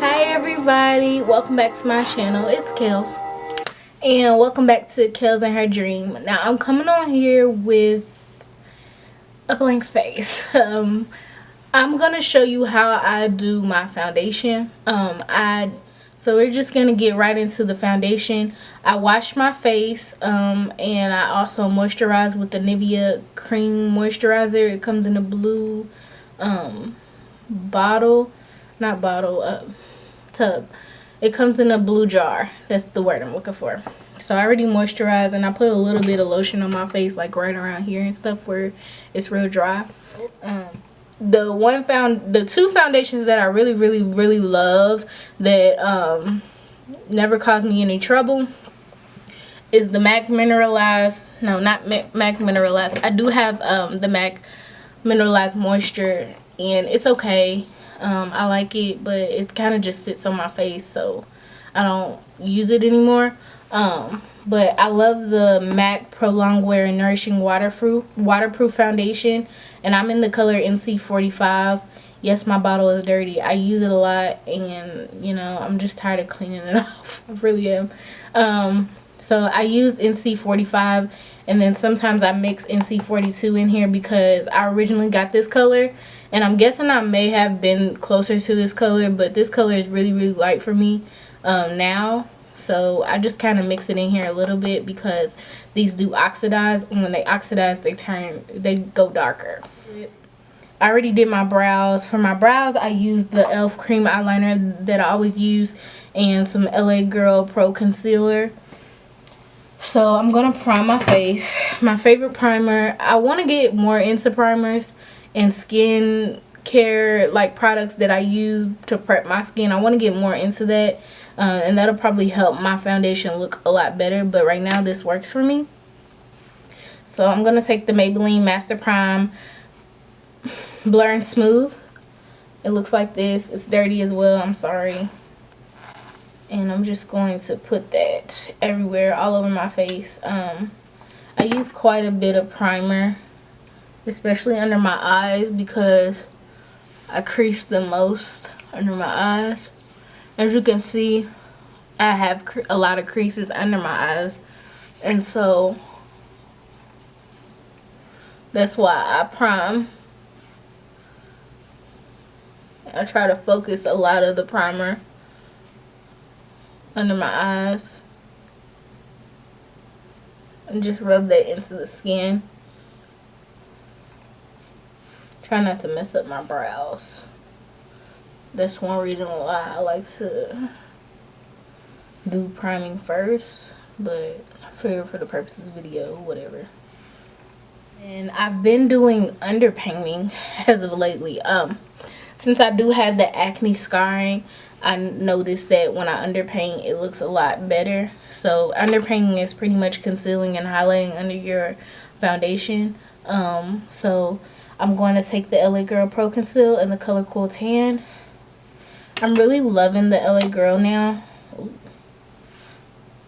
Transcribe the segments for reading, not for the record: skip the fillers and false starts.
Hi everybody, welcome back to my channel. It's Kels, and welcome back to Kels and Her Dream. Now I'm coming on here with a blank face. I'm gonna show you how I do my foundation. So we're just gonna get right into the foundation. I wash my face, and I also moisturize with the Nivea cream moisturizer. It comes in a blue tub. It comes in a blue jar. That's the word I'm looking for. So I already moisturized, and I put a little bit of lotion on my face, like right around here and stuff where it's real dry. The two foundations that I really love that never caused me any trouble is the MAC Mineralized. No, not MAC Mineralized. I do have the MAC Mineralized Moisture, and it's okay. I like it, but it kind of just sits on my face, so I don't use it anymore. But I love the MAC Prolongwear Nourishing Waterproof Foundation, and I'm in the color NC45. Yes, my bottle is dirty. I use it a lot, and you know, I'm just tired of cleaning it off. I really am. So I use NC45, and then sometimes I mix NC42 in here because I originally got this color, and I'm guessing I may have been closer to this color, but this color is really light for me now. So I just kind of mix it in here a little bit because these do oxidize, and when they oxidize, they go darker. I already did my brows. For my brows, I used the e.l.f. cream eyeliner that I always use and some LA Girl Pro Concealer. So I'm going to prime my face. My favorite primer, I want to get more into primers and skin care like products that I use to prep my skin. I want to get more into that, and that'll probably help my foundation look a lot better, but right now this works for me. So I'm going to take the Maybelline Master Prime Blur and Smooth. It looks like this. It's dirty as well, I'm sorry. And I'm just going to put that everywhere, all over my face. I use quite a bit of primer, especially under my eyes, because I crease the most under my eyes. As you can see, I have a lot of creases under my eyes, and so that's why I prime. I try to focus a lot of the primer under my eyes and just rub that into the skin. Try not to mess up my brows. That's one reason why I like to do priming first, but I figure for the purpose of this video, whatever. And I've been doing underpainting as of lately. Since I do have the acne scarring, I noticed that when I underpaint, it looks a lot better. So underpainting is pretty much concealing and highlighting under your foundation. So I'm going to take the LA Girl Pro Conceal in the color Cool Tan. I'm really loving the LA Girl now,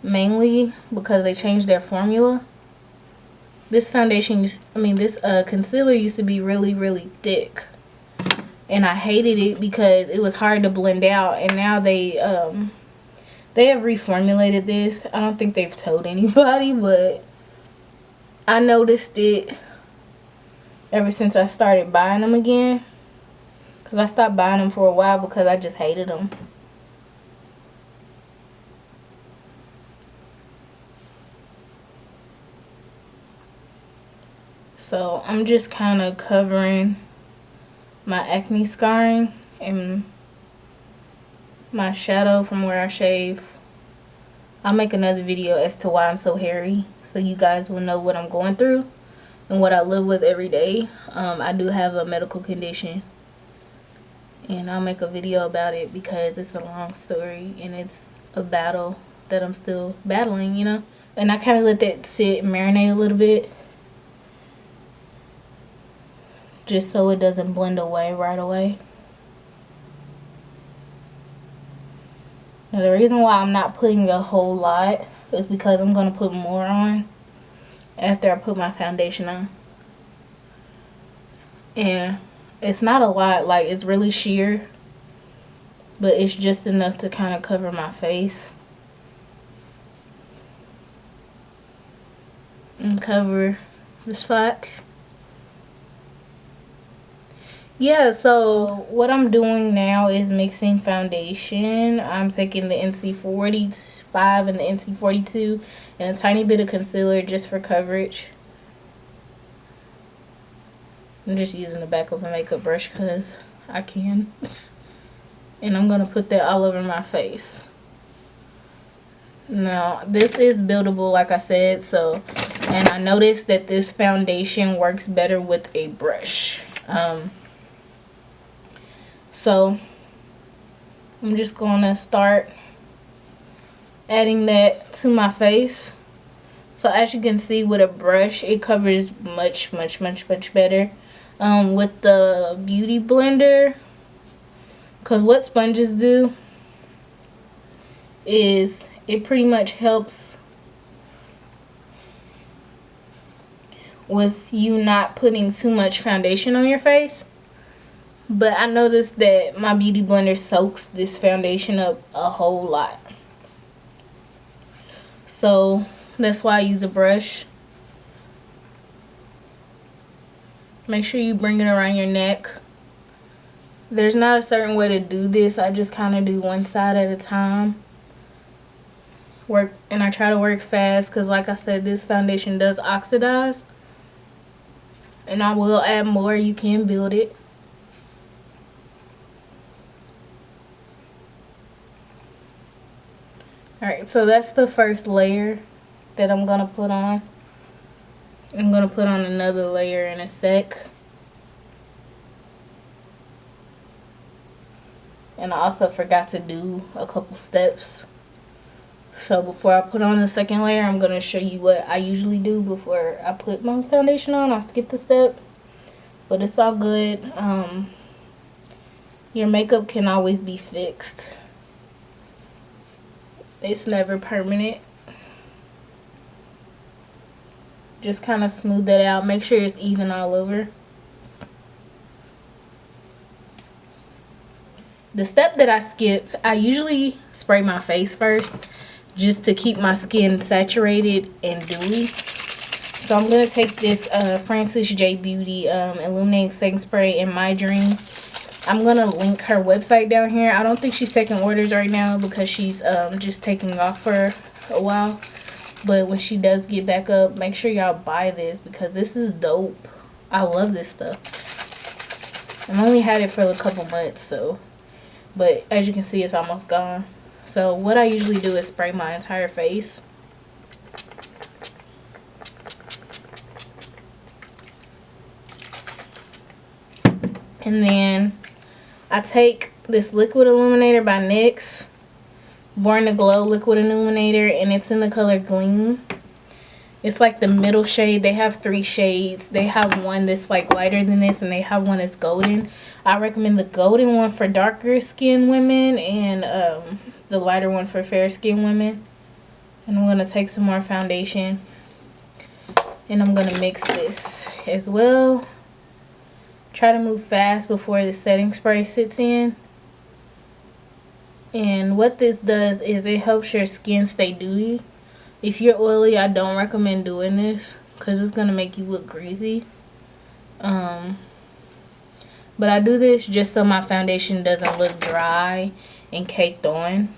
mainly because they changed their formula. This foundation, this concealer used to be really thick, and I hated it because it was hard to blend out, and now they have reformulated this. I don't think they've told anybody, but I noticed it ever since I started buying them again, because I stopped buying them for a while because I just hated them. So I'm just kind of covering my acne scarring and my shadow from where I shave. I'll make another video as to why I'm so hairy, so you guys will know what I'm going through and what I live with every day. I do have a medical condition, and I'll make a video about it because it's a long story and it's a battle that I'm still battling, you know. And I kind of let that sit and marinate a little bit, just so it doesn't blend away right away. Now the reason why I'm not putting a whole lot is because I'm going to put more on after I put my foundation on. And It's not a lot, like it's really sheer, but it's just enough to kind of cover my face and cover the spot. Yeah, so what I'm doing now is mixing foundation. I'm taking the NC45 and the NC42 and a tiny bit of concealer just for coverage. I'm just using the back of a makeup brush because I can. And I'm going to put that all over my face. Now, this is buildable, like I said, so, and I noticed that this foundation works better with a brush. So I'm just gonna start adding that to my face. So as you can see, with a brush, it covers much better. With the beauty blender, because what sponges do is it pretty much helps with you not putting too much foundation on your face. But I noticed that my beauty blender soaks this foundation up a whole lot. So that's why I use a brush. Make sure you bring it around your neck. There's not a certain way to do this. I just kind of do one side at a time. And I try to work fast because, like I said, this foundation does oxidize. And I will add more. You can build it. Alright, so that's the first layer that I'm going to put on. I'm going to put on another layer in a sec. And I also forgot to do a couple steps. So before I put on the second layer, I'm going to show you what I usually do before I put my foundation on. I skipped a step, but it's all good. Your makeup can always be fixed. It's never permanent. Just kind of smooth that out. Make sure it's even all over. The step that I skipped, I usually spray my face first just to keep my skin saturated and dewy. So I'm going to take this Frances J. Beauty Illuminating Setting Spray in MIY Dream. I'm going to link her website down here. I don't think she's taking orders right now because she's just taking off for a while. But when she does get back up, make sure y'all buy this because this is dope. I love this stuff. I've only had it for a couple months, so. But as you can see, it's almost gone. So what I usually do is spray my entire face. And then I take this liquid illuminator by NYX, Born to Glow liquid illuminator, and it's in the color Gleam. It's like the middle shade. They have 3 shades. They have one that's like lighter than this, and they have one that's golden. I recommend the golden one for darker skin women and the lighter one for fair skin women. And I'm going to take some more foundation, and I'm going to mix this as well. Try to move fast before the setting spray sits in. And what this does is it helps your skin stay dewy. If you're oily, I don't recommend doing this because it's going to make you look greasy. But I do this just so my foundation doesn't look dry and caked on.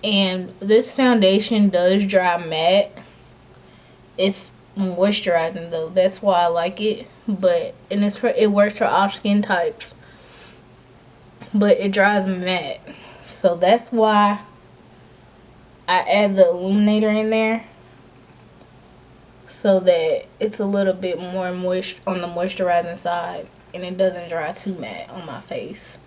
And this foundation does dry matte. It's moisturizing though. That's why I like it. And it works for all skin types. But it dries matte. So that's why I add the illuminator in there, so that it's a little bit more moist on the moisturizing side and it doesn't dry too matte on my face.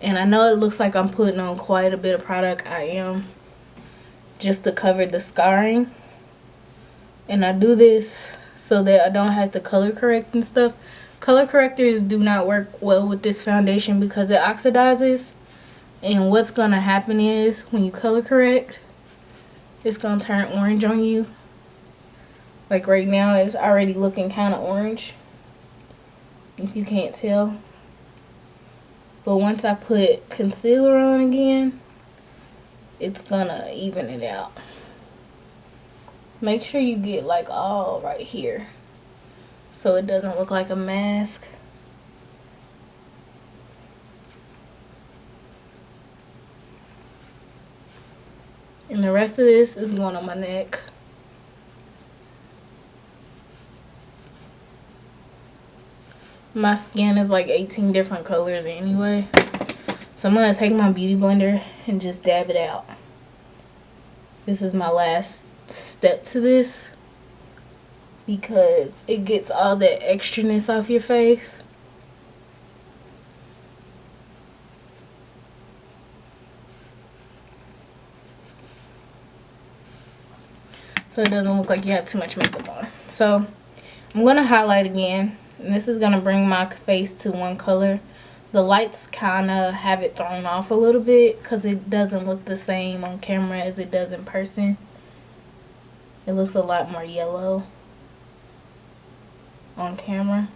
And I know it looks like I'm putting on quite a bit of product. I am, just to cover the scarring. And I do this so that I don't have to color correct and stuff. Color correctors do not work well with this foundation because it oxidizes. And what's going to happen is when you color correct, it's going to turn orange on you. Like right now, it's already looking kind of orange, if you can't tell. But once I put concealer on again, it's gonna even it out. Make sure you get like all right here, so it doesn't look like a mask. And the rest of this is going on my neck. My skin is like 18 different colors anyway. So I'm going to take my beauty blender and just dab it out. This is my last step to this, because it gets all that extraness off your face. So it doesn't look like you have too much makeup on. So I'm going to highlight again. And this is going to bring my face to one color. The lights kind of have it thrown off a little bit because it doesn't look the same on camera as it does in person. It looks a lot more yellow on camera.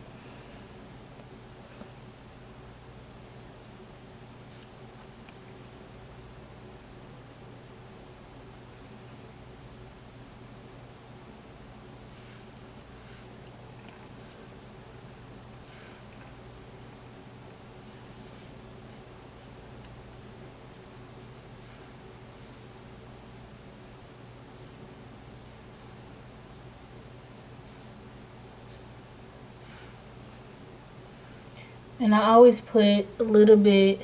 And I always put a little bit,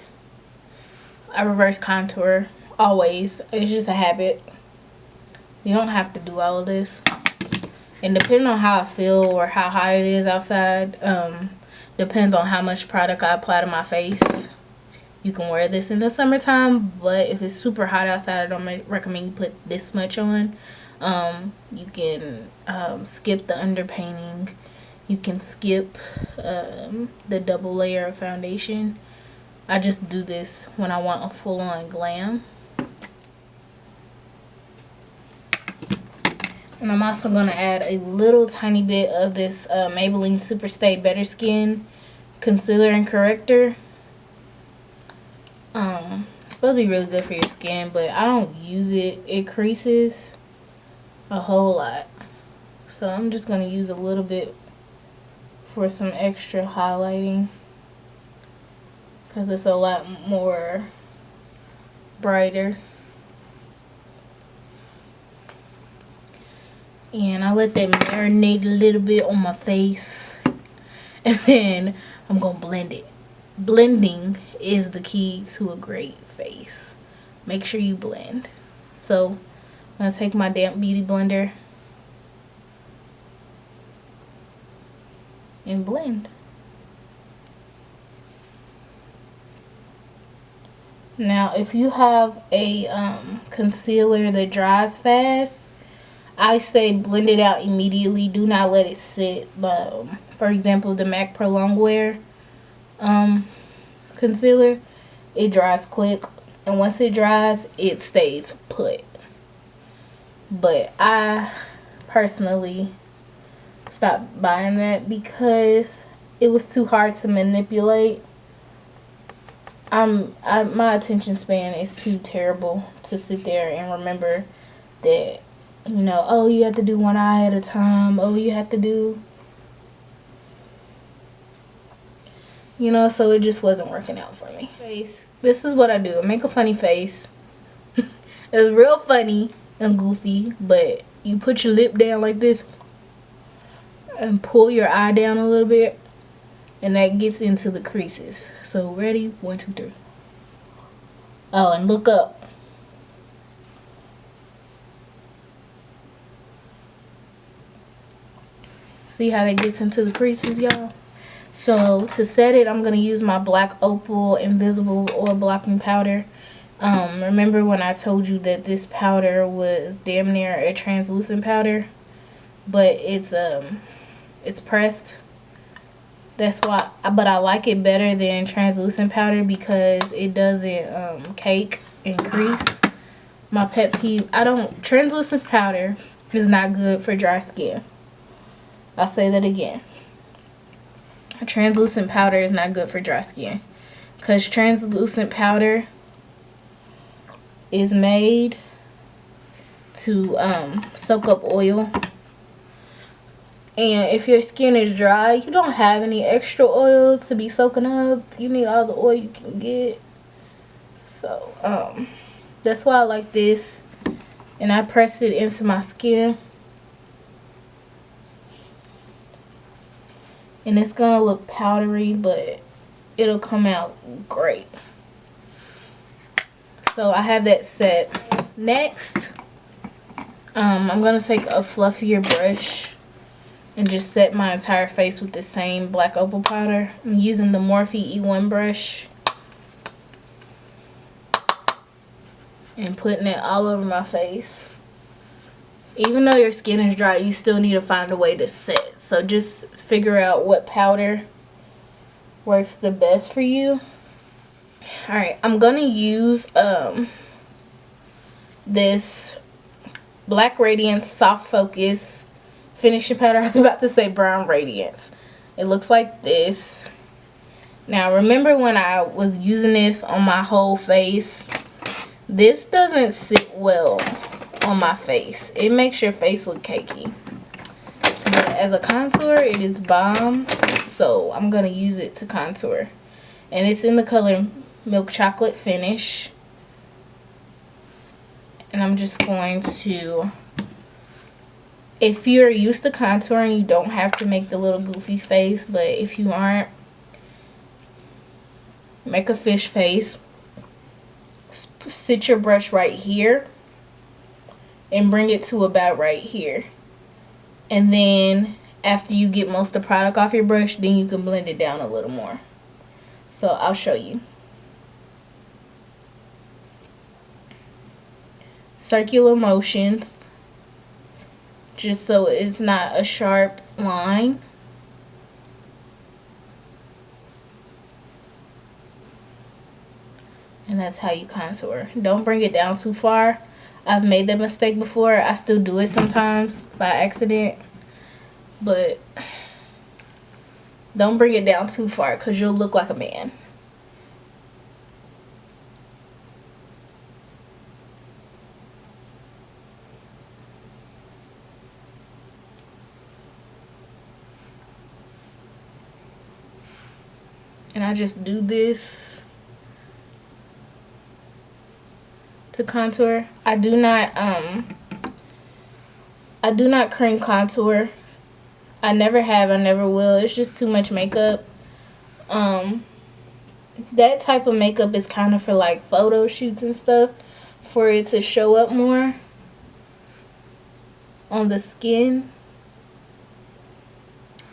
I reverse contour, always. It's just a habit. You don't have to do all of this. And depending on how I feel or how hot it is outside, depends on how much product I apply to my face. You can wear this in the summertime, but if it's super hot outside, I don't recommend you put this much on. You can skip the underpainting. You can skip the double layer of foundation. I just do this when I want a full-on glam. And I'm also going to add a little tiny bit of this Maybelline Super Stay Better Skin concealer and corrector. It's supposed to be really good for your skin, but I don't use it. It creases a whole lot. So I'm just going to use a little bit for some extra highlighting, because it's a lot more brighter. And I let that marinate a little bit on my face, and then I'm gonna blend it. Blending is the key to a great face. Make sure you blend. So I'm gonna take my damp beauty blender and blend. Now if you have a concealer that dries fast, I say blend it out immediately. Do not let it sit. For example, the MAC Prolongwear concealer, it dries quick, and once it dries, it stays put. But I personally stopped buying that because it was too hard to manipulate. My attention span is too terrible to sit there and remember that, you know, oh, you have to do one eye at a time. Oh, you have to do, you know, so it just wasn't working out for me. Face. This is what I do. I make a funny face. It's real funny and goofy, but you put your lip down like this and pull your eye down a little bit, and that gets into the creases. So ready? 1, 2, 3. Oh, and look up. See how that gets into the creases, y'all? So to set it, I'm going to use my Black Opal Invisible Oil Blocking Powder. Remember when I told you that this powder was damn near a translucent powder, but it's pressed. That's why, but I like it better than translucent powder because it doesn't cake and crease. My pet peeve, translucent powder is not good for dry skin. I'll say that again. A translucent powder is not good for dry skin, because translucent powder is made to soak up oil. And if your skin is dry, you don't have any extra oil to be soaking up. You need all the oil you can get. So that's why I like this. And I press it into my skin. And it's gonna look powdery, but it'll come out great. So I have that set. Next, I'm gonna take a fluffier brush and just set my entire face with the same black opal powder. I'm using the Morphe E1 brush and putting it all over my face. Even though your skin is dry, you still need to find a way to set. So just figure out what powder works the best for you. Alright, I'm gonna use this Black Radiance Soft Focus finishing powder. I was about to say Brown Radiance. It looks like this. Now remember when I was using this on my whole face, this doesn't sit well on my face. It makes your face look cakey. But as a contour, it is bomb. So I'm gonna use it to contour. And it's in the color Milk Chocolate Finish. And I'm just going to, if you're used to contouring, you don't have to make the little goofy face. But if you aren't, make a fish face. Sit your brush right here and bring it to about right here. And then after you get most of the product off your brush, then you can blend it down a little more. So I'll show you. Circular motions, just so it's not a sharp line. And that's how you contour. Don't bring it down too far. I've made that mistake before. I still do it sometimes by accident. But don't bring it down too far, because you'll look like a man. And I just do this to contour. I do not cream contour. I never have, I never will. It's just too much makeup. That type of makeup is kind of for like photo shoots and stuff, for it to show up more on the skin.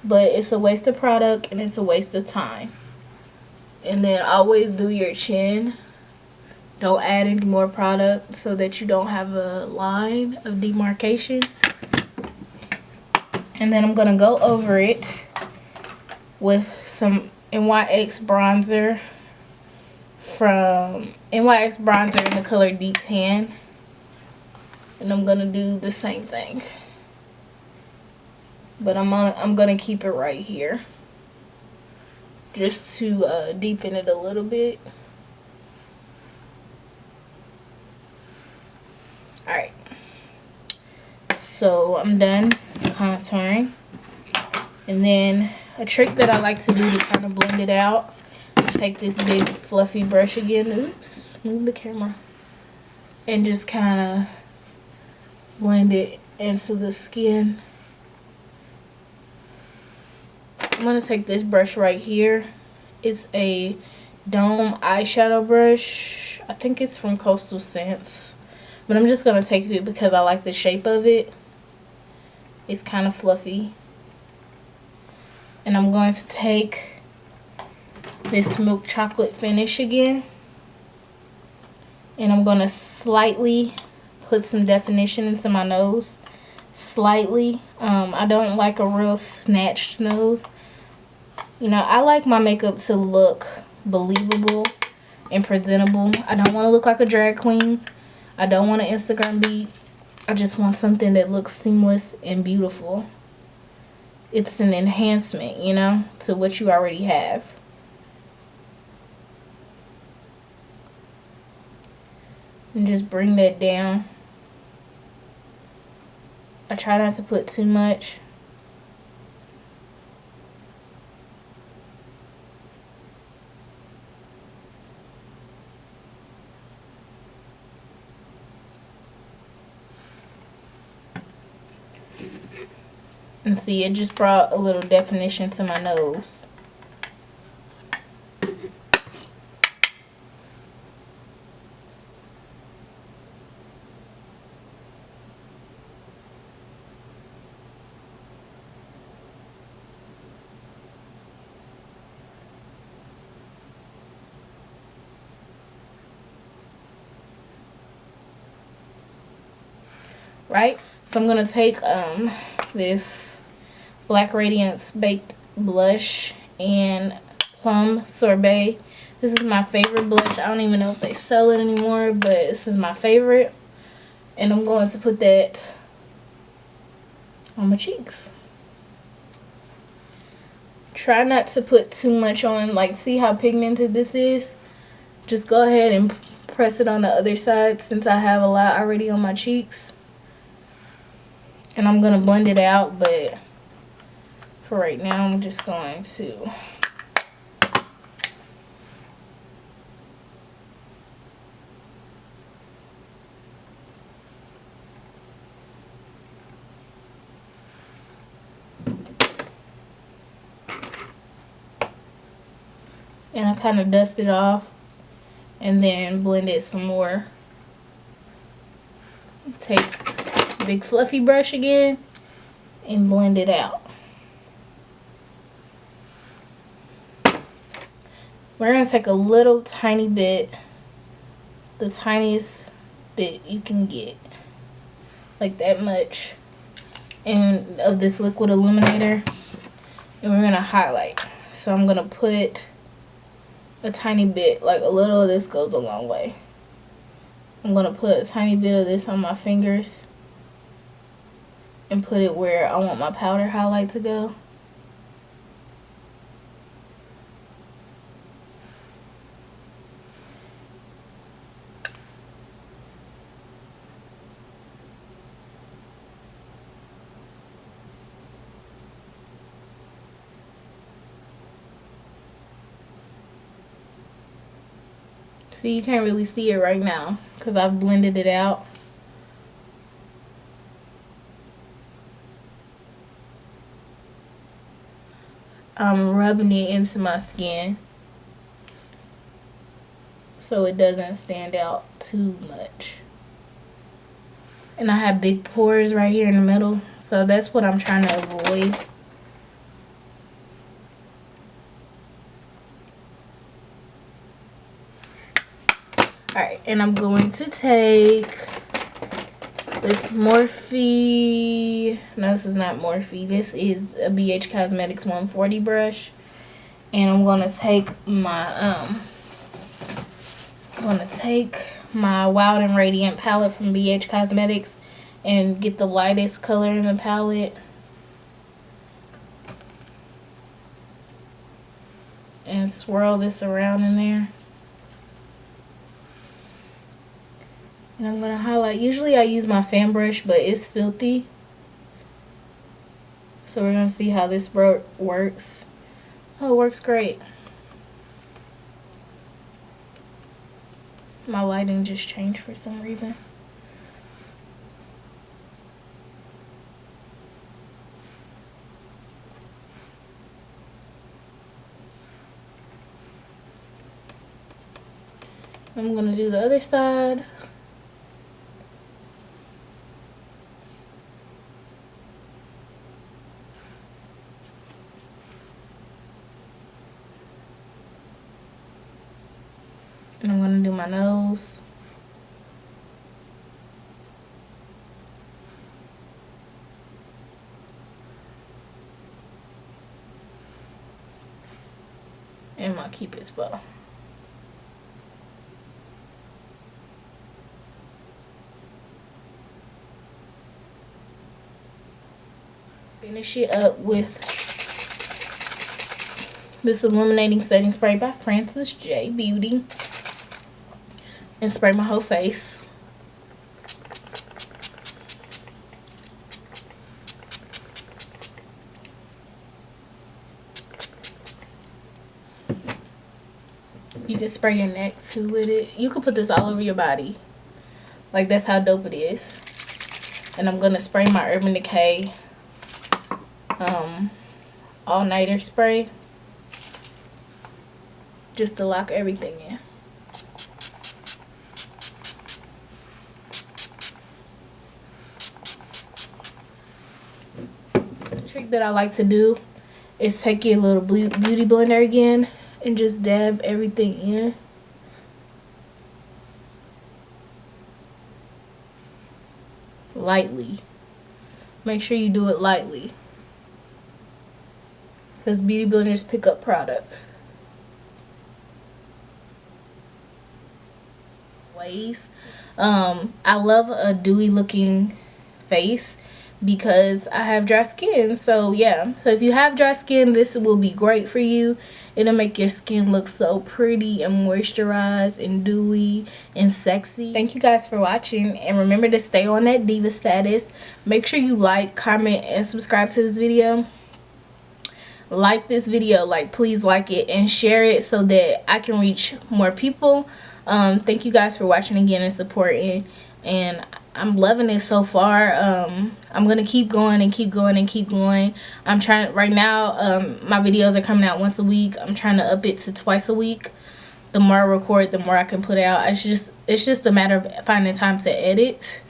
But it's a waste of product and it's a waste of time. And then always do your chin. Don't add any more product so that you don't have a line of demarcation. And then I'm going to go over it with some NYX bronzer from NYX bronzer in the color Deep Tan. And I'm going to do the same thing. But I'm going to keep it right here, just to deepen it a little bit. Alright, so I'm done contouring. And then a trick that I like to do to kind of blend it out is take this big fluffy brush again. Oops, move the camera. And just kind of blend it into the skin. I'm going to take this brush right here. It's a Dome eyeshadow brush. I think it's from Coastal Scents. But I'm just going to take it because I like the shape of it. It's kind of fluffy. And I'm going to take this Milk Chocolate Finish again. And I'm going to slightly put some definition into my nose. Slightly. I don't like a real snatched nose. You know, I like my makeup to look believable and presentable. I don't want to look like a drag queen. I don't want an Instagram beat. I just want something that looks seamless and beautiful. it's an enhancement, you know, to what you already have. And just bring that down. I try not to put too much. And see, it just brought a little definition to my nose. Right? So I'm going to take this Black Radiance Baked Blush and Plum Sorbet. This is my favorite blush. I don't even know if they sell it anymore, but this is my favorite. And I'm going to put that on my cheeks. Try not to put too much on. Like, see how pigmented this is? Just go ahead and press it on the other side since I have a lot already on my cheeks. And I'm going to blend it out, but for right now, I'm just going to and I kind of dust it off and then blend it some more. Take a big fluffy brush again and blend it out. We're going to take a little tiny bit, the tiniest bit you can get, like that much, and of this liquid illuminator, and we're going to highlight. So I'm going to put a tiny bit, like a little of this goes a long way. I'm going to put a tiny bit of this on my fingers and put it where I want my powder highlight to go. See, you can't really see it right now because I've blended it out. I'm rubbing it into my skin so it doesn't stand out too much. And I have big pores right here in the middle, so that's what I'm trying to avoid. Alright, and I'm going to take this Morphe, no, this is not Morphe, this is a BH Cosmetics 140 brush. And I'm going to take my, Wild and Radiant palette from BH Cosmetics and get the lightest color in the palette. And swirl this around in there. And I'm going to highlight. Usually I use my fan brush, but it's filthy. So we're going to see how this works. Oh, it works great. My lighting just changed for some reason. I'm going to do the other side. And I'm going to do my nose. And my Cupid's bow. Finish it up with this Illuminating Setting Spray by Frances J. Beauty. And spray my whole face. You can spray your neck too with it. You can put this all over your body. Like, that's how dope it is. And I'm gonna spray my Urban Decay all nighter spray just to lock everything in. The trick that I like to do is take your little beauty blender again and just dab everything in. Lightly. Make sure you do it lightly, because beauty blenders pick up product. I love a dewy looking face because I have dry skin. So yeah, so if you have dry skin, this will be great for you. It'll make your skin look so pretty and moisturized and dewy and sexy. Thank you guys for watching, and remember to stay on that diva status. Make sure you like, comment, and subscribe to this video. Like this video, like, please like it and share it so that I can reach more people. Thank you guys for watching again and supporting, and I'm loving it so far. I'm gonna keep going and keep going and keep going. I'm trying right now. My videos are coming out once a week. I'm trying to up it to twice a week. The more I record, the more I can put out. It's just a matter of finding time to edit.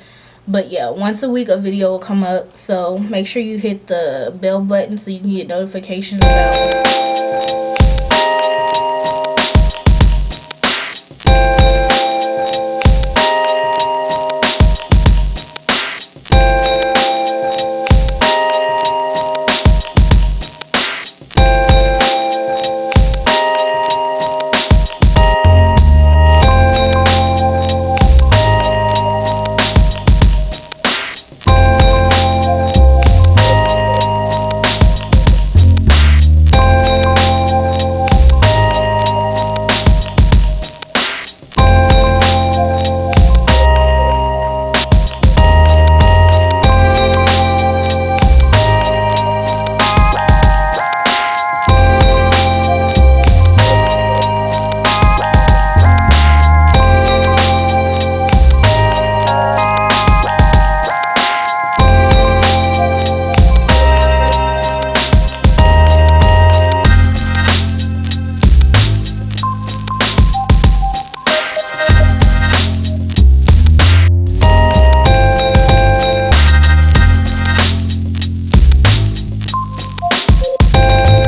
But yeah, once a week a video will come up. So make sure you hit the bell button so you can get notifications about